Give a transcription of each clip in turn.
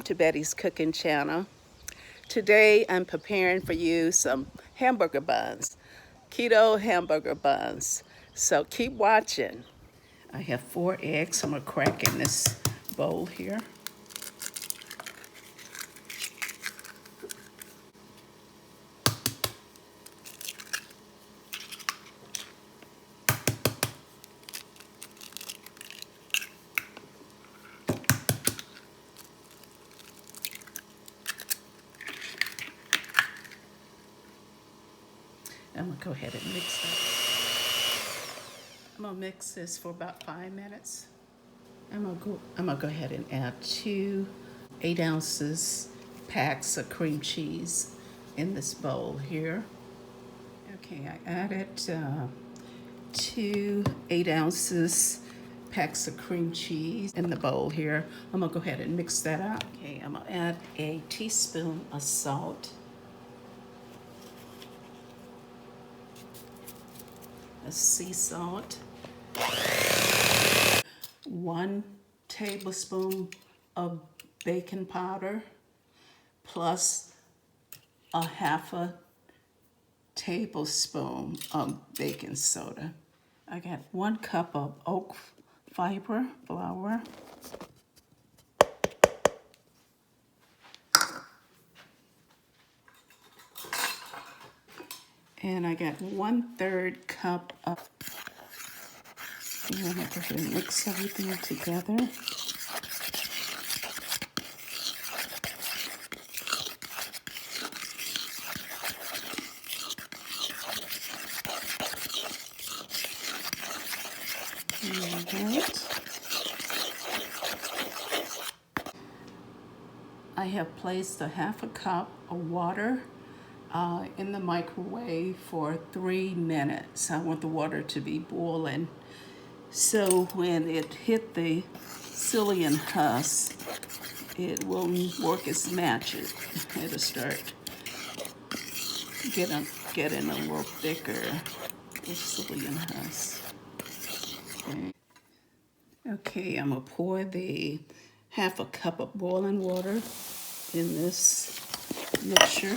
Welcome to Betty's Cooking Channel. Today I'm preparing for you some hamburger buns, keto hamburger buns. So keep watching. I have 4 eggs. I'm going to crack in this bowl here. I'm going to go ahead and mix that. I'm going to mix this for about 5 minutes. I'm gonna go ahead and add 2 8-ounce packs of cream cheese in this bowl here. Okay, I added 2 8-ounce packs of cream cheese in the bowl here. I'm gonna go ahead and mix that up. Okay, I'm gonna add a teaspoon of salt, a sea salt, 1 tablespoon of baking powder, plus a half a tablespoon of baking soda. I got 1 cup of oat fiber flour, and I got 1/3 cup of. I'm gonna go ahead and mix everything together. I have placed a half a cup of water in the microwave for 3 minutes. I want the water to be boiling. So when it hit the psyllium husk, it will work as matches. It'll start getting a little thicker, the psyllium husk. Okay, I'm gonna pour the half a cup of boiling water in this mixture.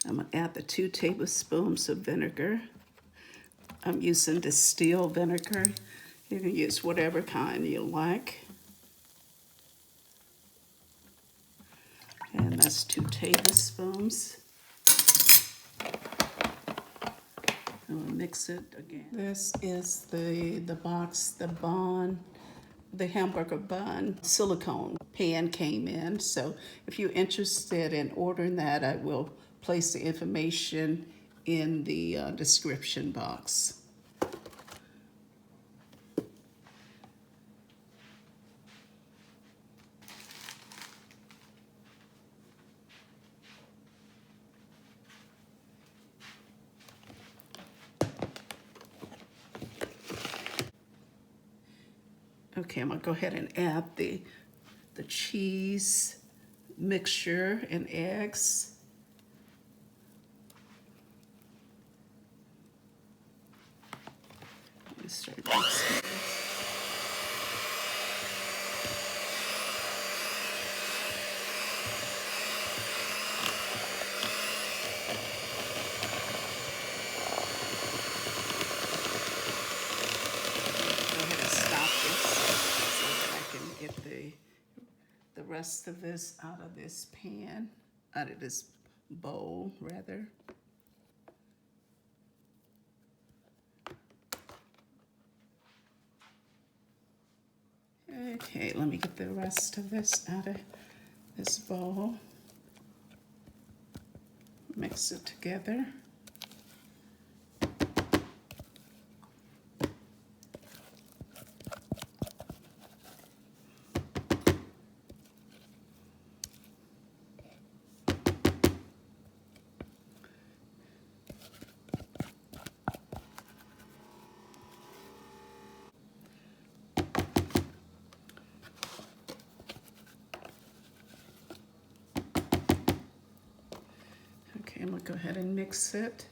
I'm gonna add the 2 tablespoons of vinegar. I'm using distilled vinegar. You can use whatever kind you like. And that's 2 tablespoons. I'm gonna mix it again. This is the box, the hamburger bun silicone pan came in. So if you're interested in ordering that, I will place the information in the description box. Okay, I'm gonna go ahead and add the cheese mixture and eggs. Let me start mixing this. Go ahead and stop this so that I can get the rest of this out of this pan, out of this bowl rather. Okay, let me get the rest of this out of this bowl. Mix it together. Okay, I'm gonna go ahead and mix it.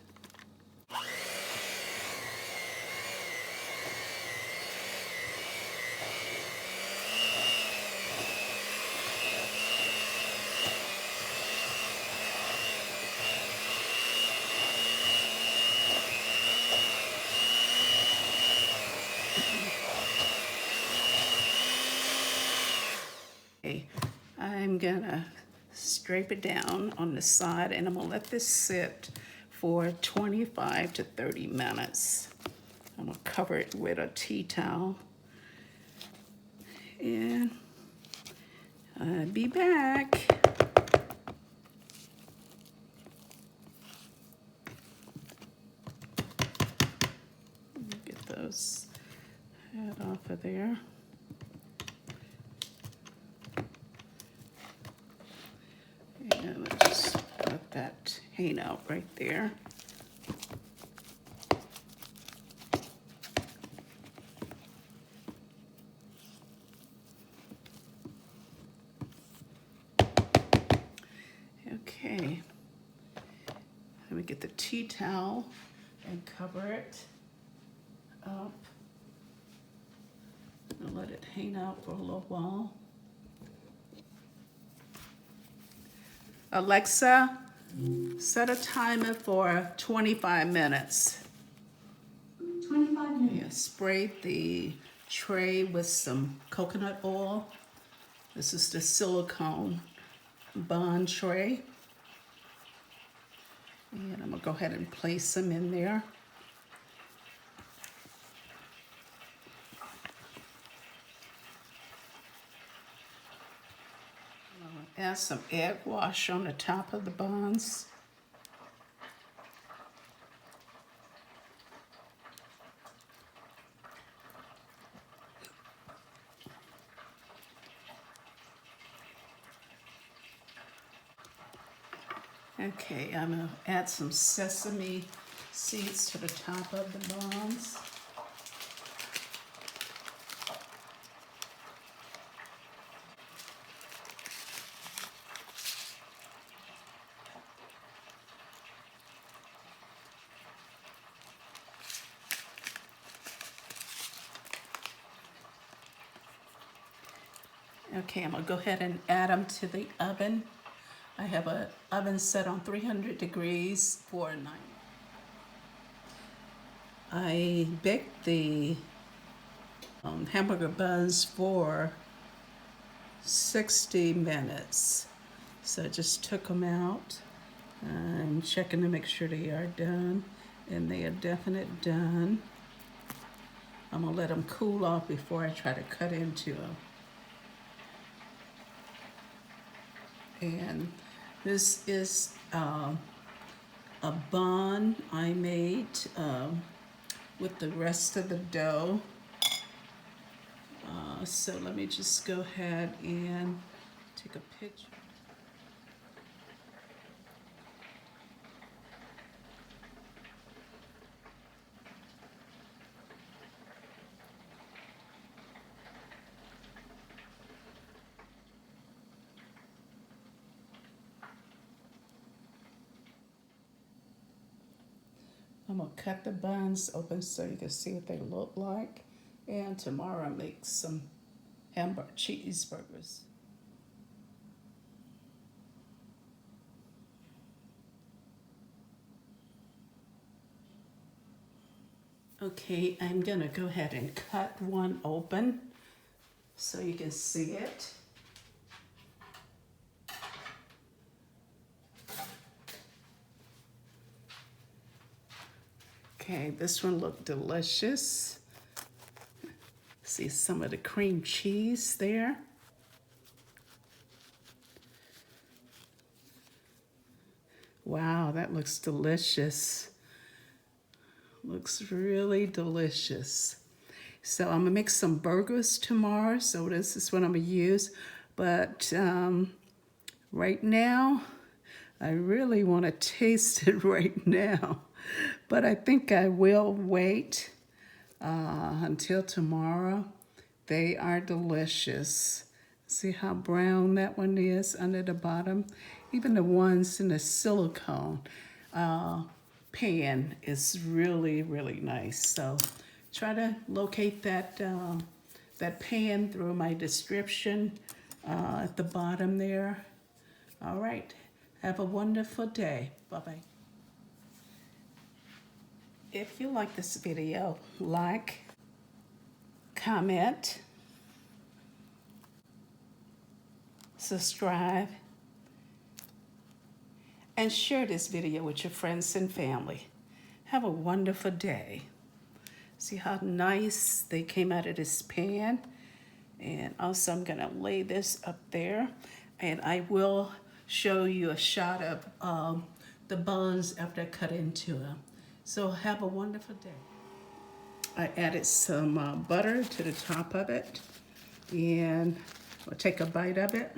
Okay, I'm gonna scrape it down on the side and I'm gonna let this sit for 25 to 30 minutes. I'm gonna cover it with a tea towel and I'll be back. Get those head off of there. And let's just let that hang out right there. Okay, let me get the tea towel and cover it up and let it hang out for a little while. Alexa, set a timer for 25 minutes. 25 minutes. Yeah, spray the tray with some coconut oil. This is the silicone bun tray. And I'm gonna go ahead and place them in there. Add some egg wash on the top of the buns. Okay, I'm gonna add some sesame seeds to the top of the buns. Okay, I'm gonna go ahead and add them to the oven. I have an oven set on 300 degrees for 9. I baked the hamburger buns for 60 minutes. So I just took them out. I'm checking to make sure they are done, and they are definitely done. I'm gonna let them cool off before I try to cut into them. And this is a bun I made with the rest of the dough. So let me just go ahead and take a picture. I'm gonna cut the buns open so you can see what they look like. And tomorrow I'll make some cheeseburgers. Okay, I'm gonna go ahead and cut one open so you can see it. Okay, this one looked delicious. See some of the cream cheese there. Wow, that looks delicious. Looks really delicious. So I'm gonna make some burgers tomorrow. So this is what I'm gonna use. But right now, I really wanna taste it right now. But I think I will wait until tomorrow. They are delicious. See how brown that one is under the bottom? Even the ones in the silicone pan is really, really nice. So try to locate that, that pan through my description at the bottom there. All right. Have a wonderful day. Bye-bye. If you like this video, like, comment, subscribe, and share this video with your friends and family. Have a wonderful day. See how nice they came out of this pan? And also I'm gonna lay this up there, and I will show you a shot of the buns after I cut into them. So have a wonderful day. I added some butter to the top of it, and I'll take a bite of it.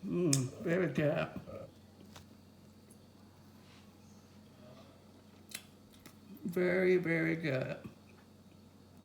Very good. Very, very good.